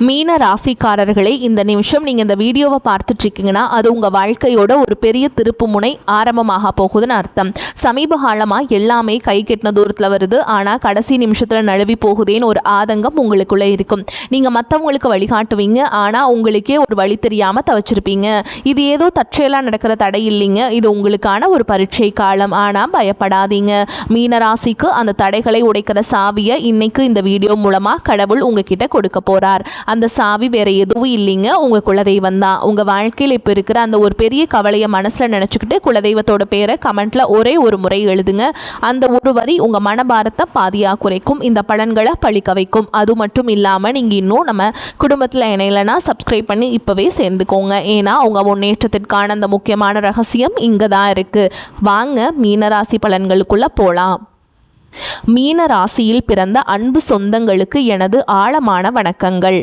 மீன ராசிக்காரர்களே, இந்த நிமிஷம் நீங்கள் இந்த வீடியோவை பார்த்துட்டு இருக்கீங்கன்னா அது உங்கள் வாழ்க்கையோட ஒரு பெரிய திருப்பு முனை ஆரம்பமாக போகுதுன்னு அர்த்தம். சமீப காலமாக எல்லாமே கை கெட்டின தூரத்தில் வருது, ஆனால் கடைசி நிமிஷத்தில் நழுவி போகுதேன்னு ஒரு ஆதங்கம் உங்களுக்குள்ளே இருக்கும். நீங்கள் மற்றவங்களுக்கு வழிகாட்டுவீங்க, ஆனால் உங்களுக்கே ஒரு வழி தெரியாமல் தவச்சிருப்பீங்க. இது ஏதோ தற்செயலாக நடக்கிற தடை இல்லைங்க, இது உங்களுக்கான ஒரு பரீட்சை காலம். ஆனால் பயப்படாதீங்க, மீன ராசிக்கு அந்த தடைகளை உடைக்கிற சாவியை இன்னைக்கு இந்த வீடியோ மூலமாக கடவுள் உங்ககிட்ட கொடுக்க போகிறார். அந்த சாவி வேற எதுவும் இல்லைங்க, உங்கள் குலதெய்வம் தான். உங்கள் வாழ்க்கையில் இப்போ இருக்கிற அந்த ஒரு பெரிய கவலையை மனசில் நினச்சிக்கிட்டு குலதெய்வத்தோட பேரை கமெண்ட்டில் ஒரே ஒரு முறை எழுதுங்க. அந்த ஒரு வரி உங்கள் மனபாரத்தை பாதியாக குறைக்கும், இந்த பலன்களை பழிக்க வைக்கும். அது மட்டும் இல்லாமல் நீங்கள் இன்னும் நம்ம குடும்பத்தில் இணையலைன்னா சப்ஸ்கிரைப் பண்ணி இப்போவே சேர்ந்துக்கோங்க. ஏன்னா உங்கள் முன்னேற்றத்திற்கான அந்த முக்கியமான ரகசியம் இங்கே தான் இருக்குது. வாங்க மீனராசி பலன்களுக்குள்ளே போகலாம். மீன ராசியில் பிறந்த அன்பு சொந்தங்களுக்கு எனது ஆழமான வணக்கங்கள்.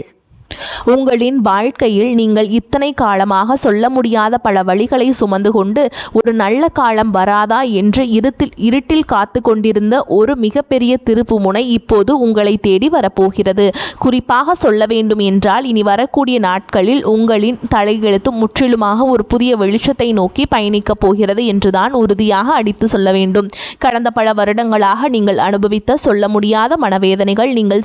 உங்களின் வாழ்க்கையில் நீங்கள் இத்தனை காலமாக சொல்ல முடியாத பல வழிகளை சுமந்து கொண்டு ஒரு நல்ல காலம் வராதா என்று இருட்டில் காத்து கொண்டிருந்த ஒரு மிகப்பெரிய திருப்பு முனை இப்போது உங்களை தேடி வரப்போகிறது. குறிப்பாக சொல்ல வேண்டும் என்றால் இனி வரக்கூடிய நாட்களில் உங்களின் தலையெழுத்து முற்றிலுமாக ஒரு புதிய வெளிச்சத்தை நோக்கி பயணிக்கப் போகிறது என்றுதான் உறுதியாக அடித்து சொல்ல வேண்டும். கடந்த பல வருடங்களாக நீங்கள் அனுபவித்த சொல்ல முடியாத மனவேதனைகள், நீங்கள்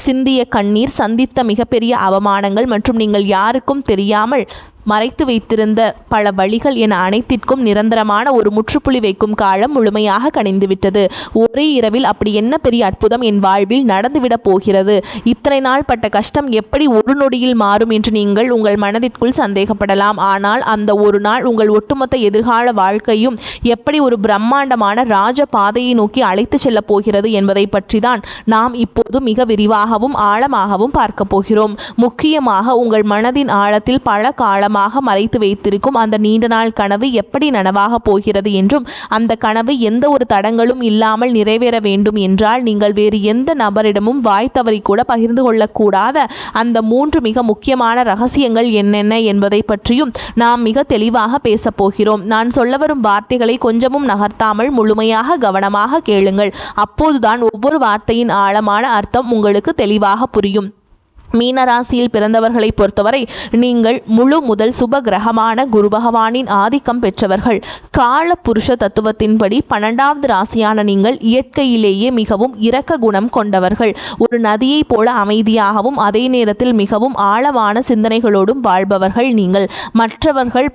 சிந்திய கண்ணீர், சந்தித்த மிகப்பெரிய அவமானங்கள் மற்றும் நீங்கள் யாருக்கும் தெரியாமல் மறைத்து வைத்திருந்த பல வழிகள் என அனைத்திற்கும் நிரந்தரமான ஒரு முற்றுப்புள்ளி வைக்கும் காலம் முழுமையாக கணிந்துவிட்டது. ஒரே இரவில் அப்படி என்ன பெரிய அற்புதம் என் வாழ்வில் நடந்துவிடப் போகிறது? இத்தனை நாள் பட்ட கஷ்டம் எப்படி ஒரு நொடியில் மாறும் என்று நீங்கள் உங்கள் மனதிற்குள் சந்தேகப்படலாம். ஆனால் அந்த ஒரு நாள் உங்கள் ஒட்டுமொத்த எதிர்கால வாழ்க்கையும் எப்படி ஒரு பிரம்மாண்டமான ராஜ பாதையை நோக்கி அழைத்து செல்லப் போகிறது என்பதை பற்றி தான் நாம் இப்போது மிக விரிவாகவும் ஆழமாகவும் பார்க்க போகிறோம். முக்கியமாக உங்கள் மனதின் ஆழத்தில் பல காலம் மறைத்து வைத்திருக்கும் அந்த நீண்ட நாள் கனவு எப்படி நனவாக போகிறது என்றும், அந்த கனவு எந்த ஒரு தடங்களும் இல்லாமல் நிறைவேற வேண்டும் என்றால் நீங்கள் வேறு எந்த நபரிடமும் வாய் தவறி கூட பகிர்ந்து கொள்ளக்கூடாத அந்த 3 மிக முக்கியமான ரகசியங்கள் என்னென்ன என்பதை பற்றியும் நாம் மிக தெளிவாக பேசப் போகிறோம். நான் சொல்ல வரும் வார்த்தைகளை கொஞ்சமும் நகர்த்தாமல் முழுமையாக கவனமாக கேளுங்கள். அப்போதுதான் ஒவ்வொரு வார்த்தையின் ஆழமான அர்த்தம் உங்களுக்கு தெளிவாக புரியும். மீனராசியில் பிறந்தவர்களை பொறுத்தவரை நீங்கள் முழு முதல் சுப கிரகமான குரு பகவானின் ஆதிக்கம் பெற்றவர்கள். கால புருஷ தத்துவத்தின்படி 12வது ராசியான நீங்கள் இயற்கையிலேயே மிகவும் இரக்க குணம் கொண்டவர்கள். ஒரு நதியை போல அமைதியாகவும் அதே நேரத்தில் மிகவும் ஆழமான சிந்தனைகளோடும் வாழ்பவர்கள் நீங்கள். மற்றவர்கள்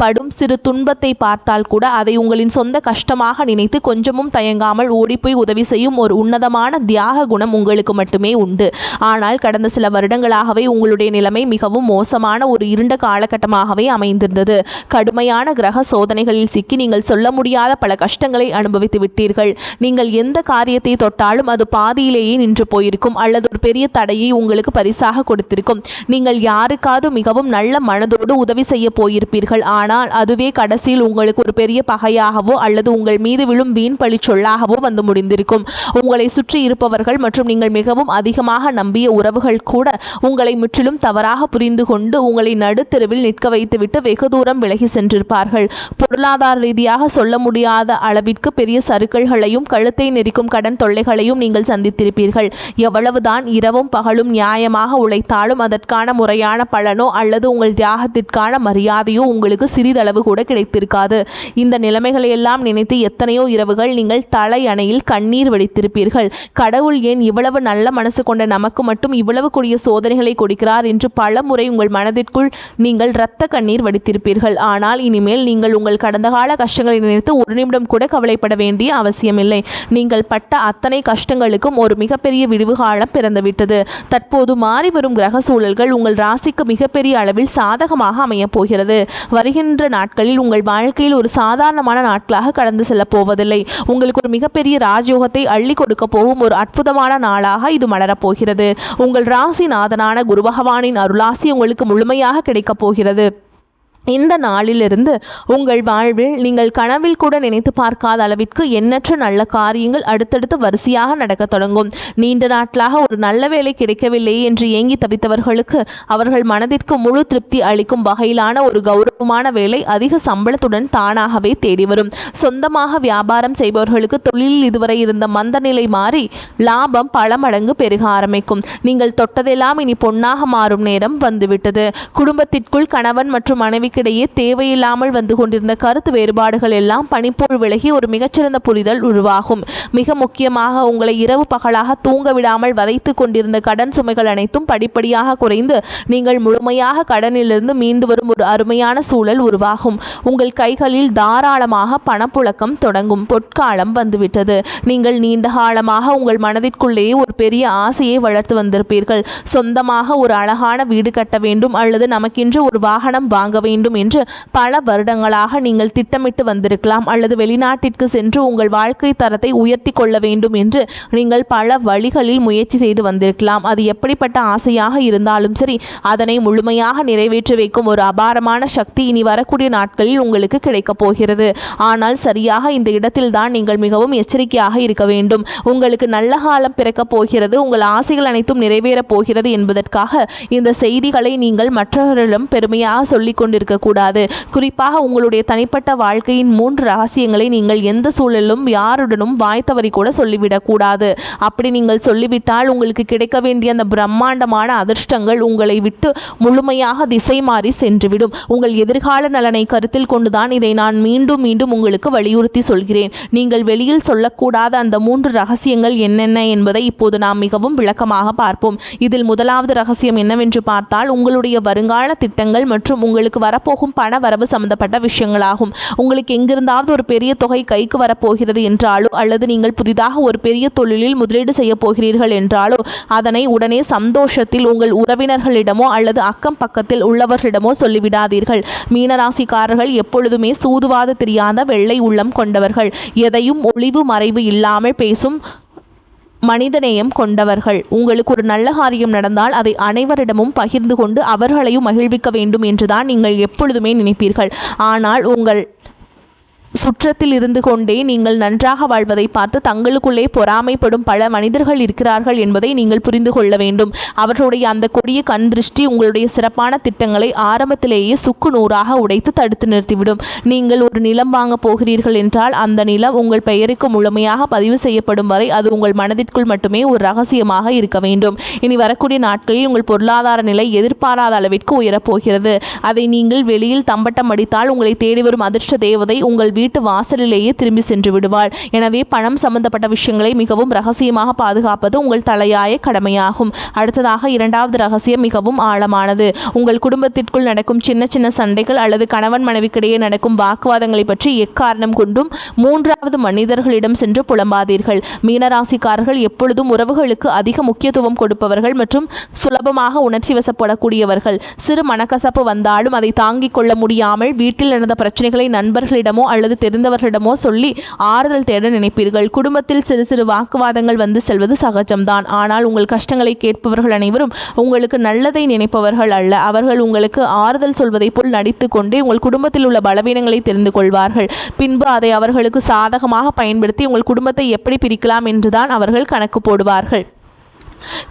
படும் சிறு துன்பத்தை பார்த்தால் கூட அதை உங்களின் சொந்த கஷ்டமாக நினைத்து கொஞ்சமும் தயங்காமல் ஓடிப்போய் உதவி செய்யும் ஒரு உன்னதமான தியாக குணம் உங்களுக்கு மட்டுமே உண்டு. ஆனால் கடந்த சில வருடங்களாகவே உங்களுடைய நிலைமை மிகவும் மோசமான ஒரு இருண்ட காலகட்டமாகவே அமைந்திருந்தது. கடுமையான கிரக சோதனைகளில் சிக்கி நீங்கள் சொல்ல முடியாத பல கஷ்டங்களை அனுபவித்து விட்டீர்கள். நீங்கள் எந்த காரியத்தை தொட்டாலும் அது பாதியிலேயே நின்று போயிருக்கும் அல்லது ஒரு பெரிய தடையை உங்களுக்கு பரிசாக கொடுத்திருக்கும். நீங்கள் யாருக்காவது மிகவும் நல்ல மனதோடு உதவி செய்ய போயிருப்பீர்கள். ஆனால் அதுவே கடைசியில் உங்களுக்கு ஒரு பெரிய பகையாகவோ அல்லது உங்கள் மீது விழும் வீண் பழி சொல்லாகவோ வந்து முடிந்திருக்கும். உங்களை சுற்றி இருப்பவர்கள் மற்றும் நீங்கள் மிகவும் அதிகமாக நம்பிய உறவுகள் கூட உங்களை முற்றிலும் தவறாக புரிந்து கொண்டு உங்களை நடுத்தெருவில் நிற்க வைத்துவிட்டு வெகு தூரம் விலகி சென்றிருப்பார்கள். பொருளாதார ரீதியாக சொல்ல முடியாத அளவிற்கு பெரிய சறுக்கல்களையும் கழுத்தை நெரிக்கும் கடன் தொல்லைகளையும் நீங்கள் சந்தித்திருப்பீர்கள். எவ்வளவுதான் இரவும் பகலும் நியாயமாக உழைத்தாலும் அதற்கான முறையான பலனோ அல்லது உங்கள் தியாகத்திற்கான மரியாதையோ உங்களுக்கு சிறிதளவு கூட கிடைத்திருக்காது. இந்த நிலைமைகளை எல்லாம் நினைத்து எத்தனையோ இரவுகள் நீங்கள் தலை அணையில் கண்ணீர் வடித்திருப்பீர்கள். கடவுள் ஏன் இவ்வளவு நல்ல மனசு கொண்ட நமக்கு மட்டும் இவ்வளவு கூடிய சோதனைகளை கொடுக்கிறார் என்று பல முறை உங்கள் மனதிற்குள் நீங்கள் இரத்த கண்ணீர் வடித்திருப்பீர்கள். ஆனால் இனிமேல் நீங்கள் உங்கள் கடந்த கால கஷ்டங்களை நினைத்து ஒரு நிமிடம் கூட கவலைப்பட வேண்டிய அவசியமில்லை. நீங்கள் பட்ட அத்தனை கஷ்டங்களுக்கும் ஒரு மிகப்பெரிய விடிவு காலம் பிறந்துவிட்டது. தற்போது மாறி வரும் கிரக சூழல்கள் உங்கள் ராசிக்கு மிகப்பெரிய அளவில் சாதகமாக அமையப் போகிறது. வருகின்ற நாட்களில் உங்கள் வாழ்க்கையில் ஒரு சாதாரணமான நாட்களாக கடந்து செல்லப் போவதில்லை. உங்களுக்கு ஒரு மிகப்பெரிய ராஜயோகத்தை அள்ளி கொடுக்க போகும் ஒரு அற்புதமான நாளாக இது மலரப்போகிறது. உங்கள் ராசிநாதனான குரு பகவானின் அருளாசி உங்களுக்கு முழுமையாக கிடைக்கப் போகிறது. இந்த நாளிலிருந்து உங்கள் வாழ்வில் நீங்கள் கனவில் கூட நினைத்து பார்க்காத அளவிற்கு எண்ணற்ற நல்ல காரியங்கள் அடுத்தடுத்து வரிசையாக நடக்க தொடங்கும். நீண்ட நாட்களாக ஒரு நல்ல வேலை கிடைக்கவில்லையே என்று ஏங்கி தவித்தவர்களுக்கு அவர்கள் மனதிற்கு முழு திருப்தி அளிக்கும் வகையிலான ஒரு கௌரவமான வேலை அதிக சம்பளத்துடன் தானாகவே தேடி வரும். சொந்தமாக வியாபாரம் செய்பவர்களுக்கு தொழிலில் இதுவரை இருந்த மந்த நிலை மாறி லாபம் பல மடங்கு பெருக ஆரம்பிக்கும். நீங்கள் தொட்டதெல்லாம் இனி பொன்னாக மாறும் நேரம் வந்துவிட்டது. குடும்பத்திற்குள் கணவன் மற்றும் மனைவி இடையே தேவையில்லாமல் வந்து கொண்டிருந்த கருத்து வேறுபாடுகள் எல்லாம் பனிப்போல் விலகி ஒரு மிகச்சிறந்த புரிதல் உருவாகும். மிக முக்கியமாக உங்களை இரவு பகலாக தூங்க விடாமல் வதைத்து கொண்டிருந்த கடன் சுமைகள் அனைத்தும் படிப்படியாக குறைந்து நீங்கள் முழுமையாக கடனிலிருந்து மீண்டு வரும் ஒரு அருமையான சூழல் உருவாகும். உங்கள் கைகளில் தாராளமாக பணப்புழக்கம் தொடங்கும். பொற்காலம் வந்துவிட்டது. நீங்கள் நீண்ட காலமாக உங்கள் மனதிற்குள்ளேயே ஒரு பெரிய ஆசையை வளர்த்து வந்திருப்பீர்கள். சொந்தமாக ஒரு அழகான வீடு கட்ட வேண்டும் அல்லது நமக்கென்று ஒரு வாகனம் வாங்க வேண்டும் என்று பல வருடங்களாக நீங்கள் திட்டமிட்டு வந்திருக்கலாம். அல்லது வெளிநாட்டிற்கு சென்று உங்கள் வாழ்க்கை தரத்தை உயர்த்தி கொள்ள வேண்டும் என்று நீங்கள் பல வழிகளில் முயற்சி செய்து வந்திருக்கலாம். அது எப்படிப்பட்ட ஆசையாக இருந்தாலும் சரி, அதனை முழுமையாக நிறைவேற்றி வைக்கும் ஒரு அபாரமான சக்தி இனி வரக்கூடிய நாட்களில் உங்களுக்கு கிடைக்கப் போகிறது. ஆனால் சரியாக இந்த இடத்தில் தான் நீங்கள் மிகவும் எச்சரிக்கையாக இருக்க வேண்டும். உங்களுக்கு நல்ல காலம் பிறக்கப் போகிறது, உங்கள் ஆசைகள் அனைத்தும் நிறைவேறப் போகிறது என்பதற்காக இந்த செய்திகளை நீங்கள் மற்றவர்களிடம் பெருமையாக சொல்லிக் கொண்டிருக்க கூடாது. குறிப்பாக உங்களுடைய தனிப்பட்ட வாழ்க்கையின் 3 ரகசியங்களை நீங்கள் எந்த சூழலிலும் யாருடனும் வாய்த்தவரி கூட சொல்லிவிடக் கூடாது. அப்படி நீங்கள் சொல்லிவிட்டால் உங்களுக்கு கிடைக்க வேண்டிய அந்த பிரம்மாண்டமான அதிர்ஷ்டங்கள் உங்களை விட்டு முழுமையாக திசை மாறி சென்றுவிடும். உங்கள் எதிர்கால நலனை கருத்தில் கொண்டுதான் இதை நான் மீண்டும் மீண்டும் உங்களுக்கு வலியுறுத்தி சொல்கிறேன். நீங்கள் வெளியில் சொல்லக்கூடாத அந்த 3 ரகசியங்கள் என்னென்ன என்பதை இப்போது நாம் மிகவும் விளக்கமாக பார்ப்போம். இதில் முதலாவது ரகசியம் என்னவென்று பார்த்தால், உங்களுடைய வருங்கால திட்டங்கள் மற்றும் உங்களுக்கு வரப்போகும் பண வரவு சம்பந்தப்பட்ட விஷயங்களாகும். உங்களுக்கு எங்கிருந்தாவது ஒரு பெரிய தொகை கைக்கு வரப்போகிறது என்றாலோ அல்லது நீங்கள் புதிதாக ஒரு பெரிய தொழிலில் முதலீடு செய்ய போகிறீர்கள் என்றாலோ அதனை உடனே சந்தோஷத்தில் உங்கள் உறவினர்களிடமோ அல்லது அக்கம் பக்கத்தில் உள்ளவர்களிடமோ சொல்லிவிடாதீர்கள். மீனராசிக்காரர்கள் எப்பொழுதுமே சூதுவாது தெரியாத வெள்ளை உள்ளம் கொண்டவர்கள். எதையும் ஒளிவு மறைவு இல்லாமல் பேசும் மனிதநேயம் கொண்டவர்கள். உங்களுக்கு ஒரு நல்ல காரியம் நடந்தால் அதை அனைவரிடமும் பகிர்ந்து கொண்டு அவர்களையும் மகிழ்விக்க வேண்டும் என்றுதான் நீங்கள் எப்பொழுதுமே நினைப்பீர்கள். ஆனால் உங்கள் சுற்றத்தில் இருந்து கொண்டே நீங்கள் நன்றாக வாழ்வதை பார்த்து தங்களுக்குள்ளே பொறாமைப்படும் பல மனிதர்கள் இருக்கிறார்கள் என்பதை நீங்கள் புரிந்து கொள்ள வேண்டும். அவர்களுடைய அந்த கொடிய கண் திருஷ்டி உங்களுடைய சிறப்பான திட்டங்களை ஆரம்பத்திலேயே சுக்கு நூறாக உடைத்து தடுத்து நிறுத்திவிடும். நீங்கள் ஒரு நிலம் வாங்க போகிறீர்கள் என்றால் அந்த நிலம் உங்கள் பெயருக்கு முழுமையாக பதிவு செய்யப்படும் வரை அது உங்கள் மனதிற்குள் மட்டுமே ஒரு ரகசியமாக இருக்க வேண்டும். இனி வரக்கூடிய நாட்களில் உங்கள் பொருளாதார நிலை எதிர்பாராத அளவிற்கு உயரப்போகிறது. அதை நீங்கள் வெளியில் தம்பட்டம் அடித்தால் உங்களை தேடி வரும் அதிர்ஷ்ட தேவதை உங்கள் வீட்டு வாசலிலேயே திரும்பி சென்று விடுவாள். எனவே பணம் சம்பந்தப்பட்ட விஷயங்களை மிகவும் ரகசியமாக பாதுகாப்பது உங்கள் தலையாய கடமையாகும். அடுத்ததாக இரண்டாவது ரகசியம் மிகவும் ஆழமானது. உங்கள் குடும்பத்திற்குள் நடக்கும் சின்ன சின்ன சண்டைகள் அல்லது கணவன் மனைவிக்கிடையே நடக்கும் வாக்குவாதங்களை பற்றி எக்காரணம் கொண்டும் 3வது மனிதர்களிடம் சென்று புலம்பாதீர்கள். மீனராசிக்காரர்கள் எப்பொழுதும் உறவுகளுக்கு அதிக முக்கியத்துவம் கொடுப்பவர்கள் மற்றும் சுலபமாக உணர்ச்சி வசப்படக்கூடியவர்கள். சிறு மனக்கசப்பு வந்தாலும் அதை தாங்கிக் கொள்ள முடியாமல் வீட்டில் நடந்த பிரச்சனைகளை நண்பர்களிடமோ அல்லது தெரிந்தவர்களிடமோ சொல்லி ஆறுதல் தேட நினைப்பீர்கள். குடும்பத்தில் சிறு சிறு வாக்குவாதங்கள் வந்து செல்வது சகஜம்தான். ஆனால் உங்கள் கஷ்டங்களை கேட்பவர்கள் அனைவரும் உங்களுக்கு நல்லதை நினைப்பவர்கள் அல்ல. அவர்கள் உங்களுக்கு ஆறுதல் சொல்வதை போல் நடித்து கொண்டே உங்கள் குடும்பத்தில் உள்ள பலவீனங்களை தெரிந்து கொள்வார்கள். பின்பு அதை அவர்களுக்கு சாதகமாக பயன்படுத்தி உங்கள் குடும்பத்தை எப்படி பிரிக்கலாம் என்றுதான் அவர்கள் கணக்கு போடுவார்கள்.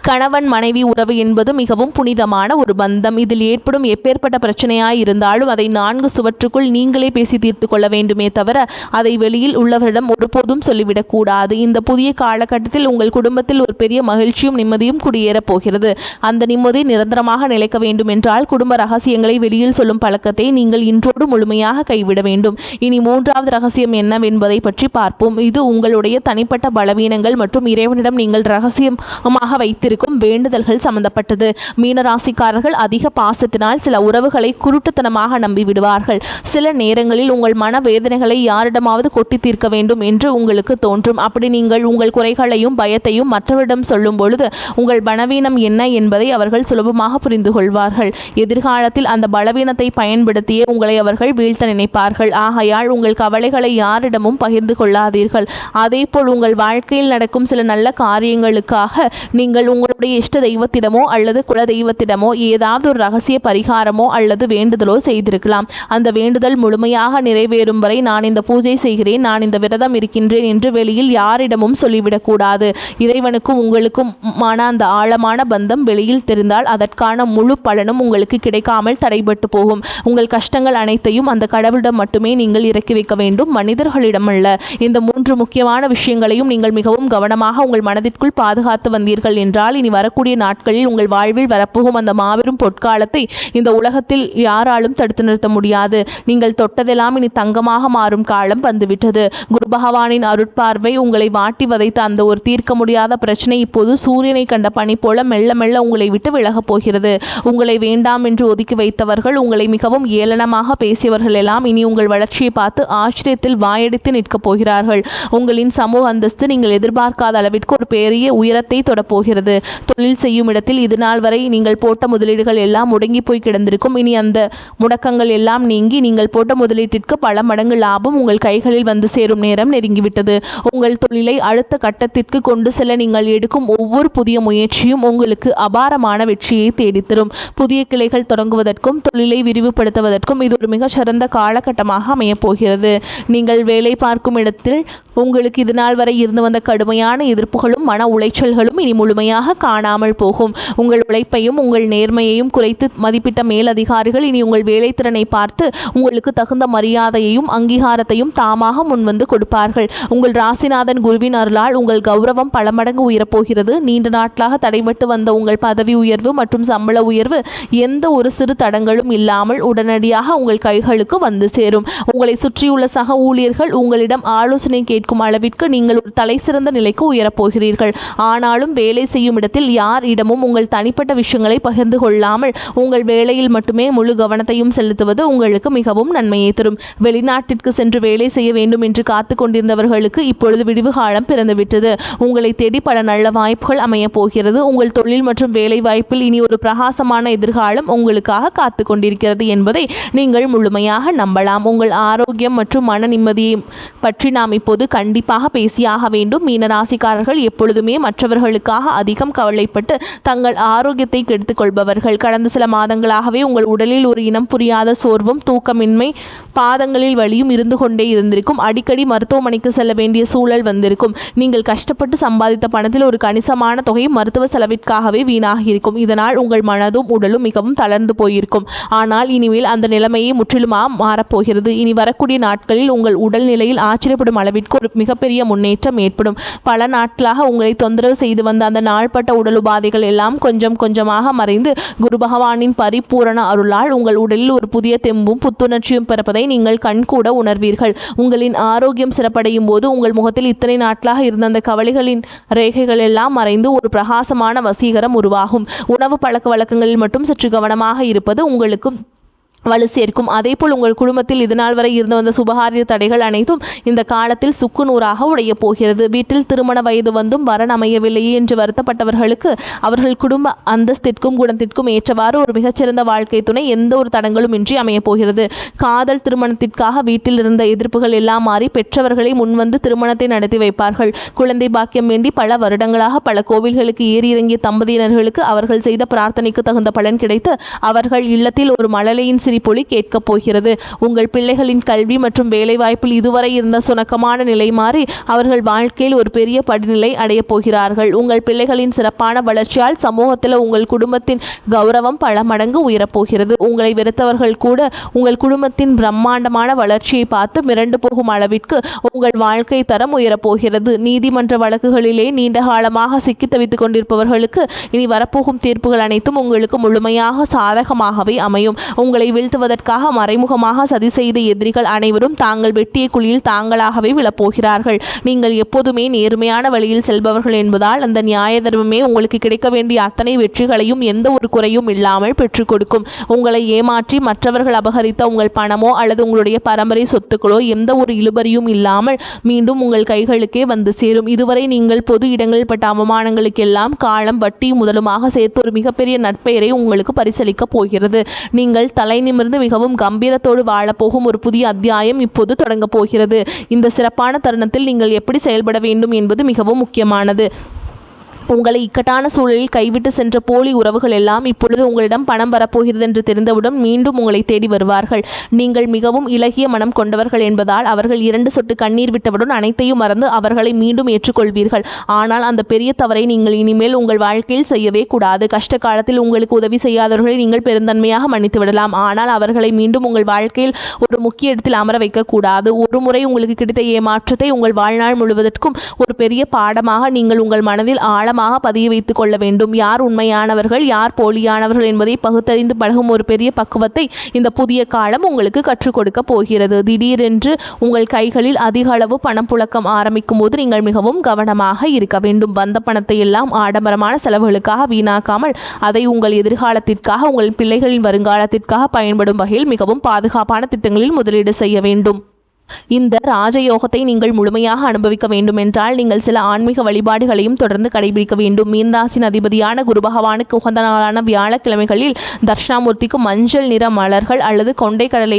கணவன் மனைவி உறவு என்பது மிகவும் புனிதமான ஒரு பந்தம். இதில் ஏற்படும் எப்பேற்பட்ட பிரச்சனையாய் இருந்தாலும் அதை 4 சுவற்றுக்குள் நீங்களே பேசி தீர்த்து கொள்ள வேண்டுமே தவிர அதை வெளியில் உள்ளவரிடம் ஒருபோதும் சொல்லிவிடக் கூடாது. இந்த புதிய காலகட்டத்தில் உங்கள் குடும்பத்தில் ஒரு பெரிய மகிழ்ச்சியும் நிம்மதியும் குடியேறப் போகிறது. அந்த நிம்மதி நிரந்தரமாக நிலைக்க வேண்டும் என்றால் குடும்ப ரகசியங்களை வெளியில் சொல்லும் பழக்கத்தை நீங்கள் இன்றோடு முழுமையாக கைவிட வேண்டும். இனி 3வது ரகசியம் என்னவென்பதை பற்றி பார்ப்போம். இது உங்களுடைய தனிப்பட்ட பலவீனங்கள் மற்றும் இறைவனிடம் நீங்கள் ரகசியமாக வைத்திருக்கும் வேண்டுதல்கள் சம்பந்தப்பட்டது. மீனராசிக்காரர்கள் அதிக பாசத்தினால் சில உறவுகளை குருட்டுத்தனமாக நம்பி விடுவார்கள். சில நேரங்களில் உங்கள் மனவேதனைகளை யாரிடமாவது கொட்டி தீர்க்க வேண்டும் என்று உங்களுக்கு தோன்றும். அப்படி நீங்கள் உங்கள் குறைகளையும் பயத்தையும் மற்றவரிடம் சொல்லும் பொழுது உங்கள் பலவீனம் என்ன என்பதை அவர்கள் சுலபமாக புரிந்து கொள்வார்கள். எதிர்காலத்தில் அந்த பலவீனத்தை பயன்படுத்தியே உங்களை அவர்கள் வீழ்த்த நினைப்பார்கள். ஆகையால் உங்கள் கவலைகளை யாரிடமும் பகிர்ந்து கொள்ளாதீர்கள். அதேபோல் உங்கள் வாழ்க்கையில் நடக்கும் சில நல்ல காரியங்களுக்காக நீங்கள் உங்களுடைய இஷ்ட தெய்வத்திடமோ அல்லது குல தெய்வத்திடமோ ஏதாவது ஒரு ரகசிய பரிகாரமோ அல்லது வேண்டுதலோ செய்திருக்கலாம். அந்த வேண்டுதல் முழுமையாக நிறைவேறும் வரை நான் இந்த பூஜை செய்கிறேன், நான் இந்த விரதம் இருக்கின்றேன் என்று வெளியில் யாரிடமும் சொல்லிவிடக்கூடாது. இறைவனுக்கும் உங்களுக்குமான அந்த ஆழமான பந்தம் வெளியில் தெரிந்தால் அதற்கான முழு பலனும் உங்களுக்கு கிடைக்காமல் தடைபட்டு போகும். உங்கள் கஷ்டங்கள் அனைத்தையும் அந்த கடவுளிடம் மட்டுமே நீங்கள் இறக்கி வைக்க வேண்டும், மனிதர்களிடம் அல்ல. இந்த 3 முக்கியமான விஷயங்களையும் நீங்கள் மிகவும் கவனமாக உங்கள் மனதிற்குள் பாதுகாத்து வந்தீர்கள் என்றால் இனி வரக்கூடிய நாட்களில் உங்கள் வாழ்வில் வரப்போகும் அந்த மாபெரும் பொற்காலத்தை இந்த உலகத்தில் யாராலும் தடுத்து நிறுத்த முடியாது. நீங்கள் தொட்டதெல்லாம் இனி தங்கமாக மாறும் காலம் வந்துவிட்டது. குரு பகவானின் அருட்பார்வை உங்களை வாட்டி வதைத்த அந்த ஒரு தீர்க்க முடியாத பிரச்சனை இப்போது சூரியனை கண்ட பனி போல மெல்ல மெல்ல உங்களை விட்டு விலகப் போகிறது. உங்களை வேண்டாம் என்று ஒதுக்கி வைத்தவர்கள், உங்களை மிகவும் ஏளனமாக பேசியவர்கள் எல்லாம் இனி உங்கள் வளர்ச்சியை பார்த்து ஆச்சரியத்தில் வாயடித்து நிற்கப் போகிறார்கள். உங்களின் சமூக அந்தஸ்து நீங்கள் எதிர்பார்க்காத அளவிற்கு ஒரு பெரிய உயரத்தை தொடப்போகிறது. தொழில் செய்யும் இடத்தில் இது நாள் வரை நீங்கள் போட்ட முதலீடுகள் எல்லாம் முடங்கி போய் கிடந்திருக்கும். இனி அந்த முடக்கங்கள் எல்லாம் நீங்கி நீங்கள் போட்ட முதலீட்டிற்கு பல மடங்கு லாபம் உங்கள் கைகளில் வந்து சேரும் நேரம் நெருங்கிவிட்டது. உங்கள் தொழிலை அடுத்த கட்டத்திற்கு கொண்டு செல்ல நீங்கள் எடுக்கும் ஒவ்வொரு புதிய முயற்சியும் உங்களுக்கு அபாரமான வெற்றியை தேடித்தரும். புதிய கிளைகள் தொடங்குவதற்கும் தொழிலை விரிவுபடுத்துவதற்கும் இது ஒரு மிக சிறந்த காலகட்டமாக அமையப் போகிறது. நீங்கள் வேலை பார்க்கும் இடத்தில் உங்களுக்கு இது நாள் வரை இருந்து வந்த கடுமையான எதிர்ப்புகளும் மன உளைச்சல்களும் இனி முழுமையாக காணாமல் போகும். உங்கள் உழைப்பையும் உங்கள் நேர்மையையும் குறைத்து மதிப்பிட்ட மேலதிகாரிகள் இனி உங்கள் வேலை திறனை பார்த்து உங்களுக்கு தகுந்த மரியாதையையும் அங்கீகாரத்தையும் தாமாக முன்வந்து கொடுப்பார்கள். உங்கள் ராசிநாதன் குருவின் அருளால் உங்கள் கௌரவம் பல மடங்கு உயரப்போகிறது. நீண்ட நாட்களாக தடைபட்டு வந்த உங்கள் பதவி உயர்வு மற்றும் சம்பள உயர்வு எந்த ஒரு சிறு தடங்களும் இல்லாமல் உடனடியாக உங்கள் கைகளுக்கு வந்து சேரும். உங்களை சுற்றியுள்ள சக ஊழியர்கள் உங்களிடம் ஆலோசனை கேட்கும் அளவிற்கு நீங்கள் ஒரு தலை சிறந்த நிலைக்கு உயரப்போகிறீர்கள். ஆனாலும் வேலை செய்யும் இடத்தில் யாரிடமும் உங்கள் தனிப்பட்ட விஷயங்களை பகிர்ந்து கொள்ளாமல் உங்கள் வேலையில் மட்டுமே முழு கவனத்தையும் செலுத்துவது உங்களுக்கு மிகவும் நன்மையை தரும். வெளிநாட்டிற்கு சென்று வேலை செய்ய வேண்டும் என்று காத்து கொண்டிருந்தவர்களுக்கு இப்பொழுது விடிவு காலம் பிறந்துவிட்டது. உங்களை தேடி பல நல்ல வாய்ப்புகள் அமைய போகிறது. உங்கள் தொழில் மற்றும் வேலை வாய்ப்பில் இனி ஒரு பிரகாசமான எதிர்காலம் உங்களுக்காக காத்து கொண்டிருக்கிறது என்பதை நீங்கள் முழுமையாக நம்பலாம். உங்கள் ஆரோக்கியம் மற்றும் மன நிம்மதியை பற்றி நாம் இப்போது கண்டிப்பாக பேசியாக வேண்டும். மீனராசிக்காரர்கள் எப்பொழுதுமே மற்றவர்களுக்காக அதிகம் கவலைப்பட்டு தங்கள் ஆரோக்கியத்தை கெடுத்துக் கொள்பவர்கள். கடந்த சில மாதங்களாகவே உங்கள் உடலில் ஒரு இனம் புரியாத சோர்வும் தூக்கமின்மை பாதங்களில் வலியும் இருந்து கொண்டே இருந்திருக்கும். அடிக்கடி மருத்துவமனைக்கு செல்ல வேண்டிய சூழல் வந்திருக்கும். நீங்கள் கஷ்டப்பட்டு சம்பாதித்த பணத்தில் ஒரு கணிசமான தொகை மருத்துவ செலவிற்காகவே வீணாகி இருக்கும். இதனால் உங்கள் மனதும் உடலும் மிகவும் தளர்ந்து போயிருக்கும். ஆனால் இனிமேல் அந்த நிலைமையை முற்றிலுமாக மாறப்போகிறது. இனி வரக்கூடிய நாட்களில் உங்கள் உடல்நிலையில் ஆச்சரியப்படும் அளவிற்கு ஒரு மிகப்பெரிய முன்னேற்றம் ஏற்படும். பல நாட்களாக உங்களை தொந்தரவு செய்து வந்த அந்த நாள்பட்ட உடல் உபாதைகள் எல்லாம் கொஞ்சம் கொஞ்சமாக மறைந்து குரு பகவானின் பரிபூரண அருளால் உங்கள் உடலில் ஒரு புதிய தெம்பும் புத்துணர்ச்சியும் பிறப்பதை நீங்கள் கண்கூட உணர்வீர்கள். உங்களின் ஆரோக்கியம் சிறப்படையும் போது உங்கள் முகத்தில் இத்தனை நாட்களாக இருந்த அந்த கவலைகளின் ரேகைகள் எல்லாம் மறைந்து ஒரு பிரகாசமான வசீகரம் உருவாகும். உணவு பழக்க வழக்கங்களில் மட்டும் சற்று கவனமாக இருப்பது உங்களுக்கு வலு சேர்க்கும். அதேபோல் உங்கள் குடும்பத்தில் இதுநாள் வரை இருந்து வந்த சுபகாரிய தடைகள் அனைத்தும் இந்த காலத்தில் சுக்குநூறாக உடைய போகிறது. வீட்டில் திருமண வயது வந்தும் வரன் அமையவில்லையே என்று வருத்தப்பட்டவர்களுக்கு அவர்கள் குடும்ப அந்தஸ்திற்கும் குணத்திற்கும் ஏற்றவாறு ஒரு மிகச்சிறந்த வாழ்க்கை துணை எந்த ஒரு தடங்களும் இன்றி அமையப் போகிறது. காதல் திருமணத்திற்காக வீட்டில் இருந்த எதிர்ப்புகள் எல்லாம் மாறி பெற்றவர்களை முன்வந்து திருமணத்தை நடத்தி வைப்பார்கள். குழந்தை பாக்கியம் வேண்டி பல வருடங்களாக பல கோவில்களுக்கு ஏறி இறங்கிய தம்பதியினர்களுக்கு அவர்கள் செய்த பிரார்த்தனைக்கு தகுந்த பலன் கிடைத்து அவர்கள் இல்லத்தில் ஒரு மழலையின் பொலி கேட்கப் போகிறது. உங்கள் பிள்ளைகளின் கல்வி மற்றும் வேலைவாய்ப்பில் இதுவரை இருந்த சுணக்கமான நிலை மாறி அவர்கள் வாழ்க்கையில் ஒரு பெரிய படிநிலை அடையப் போகிறார்கள். உங்கள் பிள்ளைகளின் சிறப்பான வளர்ச்சியால் சமூகத்தில் உங்கள் குடும்பத்தின் கௌரவம் பல மடங்கு உயரப்போகிறது. உங்களை வெறுத்தவர்கள் கூட உங்கள் குடும்பத்தின் பிரம்மாண்டமான வளர்ச்சியை பார்த்து மிரண்டு போகும் அளவிற்கு உங்கள் வாழ்க்கை தரம் உயரப்போகிறது. நீதிமன்ற வழக்குகளிலே நீண்ட காலமாக சிக்கி தவித்துக் கொண்டிருப்பவர்களுக்கு இனி வரப்போகும் தீர்ப்புகள் அனைத்தும் உங்களுக்கு முழுமையாக சாதகமாகவே அமையும். உங்களை வீழ்த்துவதற்காக மறைமுகமாக சதி செய்த எதிரிகள் அனைவரும் தாங்கள் வெட்டிய குழியில் தாங்களாகவே விழப்போகிறார்கள். நீங்கள் எப்போதுமே நேர்மையான வழியில் செல்பவர்கள் என்பதால் அந்த நியாய தர்மமே உங்களுக்கு கிடைக்க வேண்டிய அத்தனை வெற்றிகளையும் எந்த ஒரு குறையும் இல்லாமல் பெற்றுக் கொடுக்கும். உங்களை ஏமாற்றி மற்றவர்கள் அபகரித்த உங்கள் பணமோ அல்லது உங்களுடைய பரம்பரை சொத்துக்களோ எந்த ஒரு இழுபறியும் இல்லாமல் மீண்டும் உங்கள் கைகளுக்கே வந்து சேரும். இதுவரை நீங்கள் பொது இடங்களில் பட்ட அவமானங்களுக்கெல்லாம் காலம் வட்டி முதலுமாக சேர்த்து ஒரு மிகப்பெரிய நற்பெயரை உங்களுக்கு பரிசளிக்கப் போகிறது. நீங்கள் தலை நிமிர்ந்து மிகவும் கம்பீரத்தோடு வாழப்போகும் ஒரு புதிய அத்தியாயம் இப்போது தொடங்கப் போகிறது. இந்த சிறப்பான தருணத்தில் நீங்கள் எப்படி செயல்பட வேண்டும் என்பது மிகவும் முக்கியமானது. உங்களை இக்கட்டான சூழலில் கைவிட்டு சென்ற போலி உறவுகள் எல்லாம் இப்பொழுது உங்களிடம் பணம் வரப்போகிறது என்று தெரிந்தவுடன் மீண்டும் உங்களை தேடி வருவார்கள். நீங்கள் மிகவும் இலகிய மனம் கொண்டவர்கள் என்பதால் அவர்கள் 2 சொட்டு கண்ணீர் விட்டவுடன் அனைத்தையும் மறந்து அவர்களை மீண்டும் ஏற்றுக்கொள்வீர்கள். ஆனால் அந்த பெரிய தவறை நீங்கள் இனிமேல் உங்கள் வாழ்க்கையில் செய்யவே கூடாது. கஷ்ட காலத்தில் உங்களுக்கு உதவி செய்யாதவர்களை நீங்கள் பெருந்தன்மையாக மன்னித்து விடலாம். ஆனால் அவர்களை மீண்டும் உங்கள் வாழ்க்கையில் ஒரு முக்கிய இடத்தில் அமர வைக்கக்கூடாது. ஒரு முறை உங்களுக்கு கிடைத்த ஏமாற்றத்தை உங்கள் வாழ்நாள் முழுவதற்கும் ஒரு பெரிய பாடமாக நீங்கள் உங்கள் மனதில் பதிய வைத்துக் கொள்ள வேண்டும். யார் உண்மையானவர்கள், யார் போலியானவர்கள் என்பதை பகுத்தறிந்து பழகும் ஒரு பெரிய பக்குவத்தை இந்த புதிய காலம் உங்களுக்கு கற்றுக் கொடுக்க போகிறது. திடீரென்று உங்கள் கைகளில் அதிக அளவு பணப்புழக்கம் ஆரம்பிக்கும் போது நீங்கள் மிகவும் கவனமாக இருக்க வேண்டும். வந்த பணத்தை எல்லாம் ஆடம்பரமான செலவுகளுக்காக வீணாக்காமல் அதை உங்கள் எதிர்காலத்திற்காக, உங்கள் பிள்ளைகளின் வருங்காலத்திற்காக பயன்படும் வகையில் மிகவும் பாதுகாப்பான திட்டங்களில் முதலீடு செய்ய வேண்டும். இந்த ராஜயோகத்தை நீங்கள் முழுமையாக அனுபவிக்க வேண்டும் என்றால் நீங்கள் சில ஆன்மீக வழிபாடுகளையும் தொடர்ந்து கடைபிடிக்க வேண்டும். மீனராசின் அதிபதியான குரு பகவானுக்கு உகந்த நாளான வியாழக்கிழமைகளில் தட்சிணாமூர்த்திக்கு மஞ்சள் நிற மலர்கள் அல்லது கொண்டை கடலை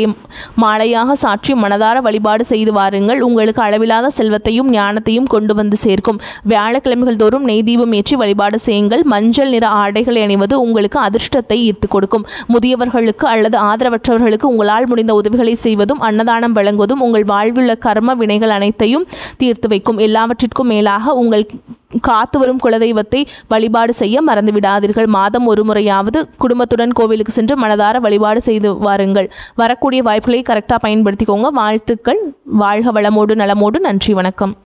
மாலையாக சாற்றி மனதார வழிபாடு செய்து வாருங்கள். உங்களுக்கு அளவில்லாத செல்வத்தையும் ஞானத்தையும் கொண்டு வந்து சேர்க்கும். வியாழக்கிழமைகள் தோறும் நெய் தீபம் ஏற்றி வழிபாடு செய்யுங்கள். மஞ்சள் நிற ஆடைகளை அணிவது உங்களுக்கு அதிர்ஷ்டத்தை ஈர்த்து கொடுக்கும். முதியவர்களுக்கு அல்லது ஆதரவற்றவர்களுக்கு உங்களால் முடிந்த உதவிகளை செய்வதும் அன்னதானம் வழங்குவதும் உங்கள் வாழ்வுள்ள கர்ம வினைகள் அனைத்தையும் தீர்த்து வைக்கும். எல்லாவற்றிற்கும் மேலாக உங்கள் காத்து வரும் குலதெய்வத்தை வழிபாடு செய்ய மறந்துவிடாதீர்கள். மாதம் ஒரு முறையாவது குடும்பத்துடன் கோவிலுக்கு சென்று மனதார வழிபாடு செய்து வாருங்கள். வரக்கூடிய வாய்ப்புகளை கரெக்டாக பயன்படுத்திக்கோங்க. வாழ்த்துக்கள். வாழ்க வளமோடு நலமோடு. நன்றி, வணக்கம்.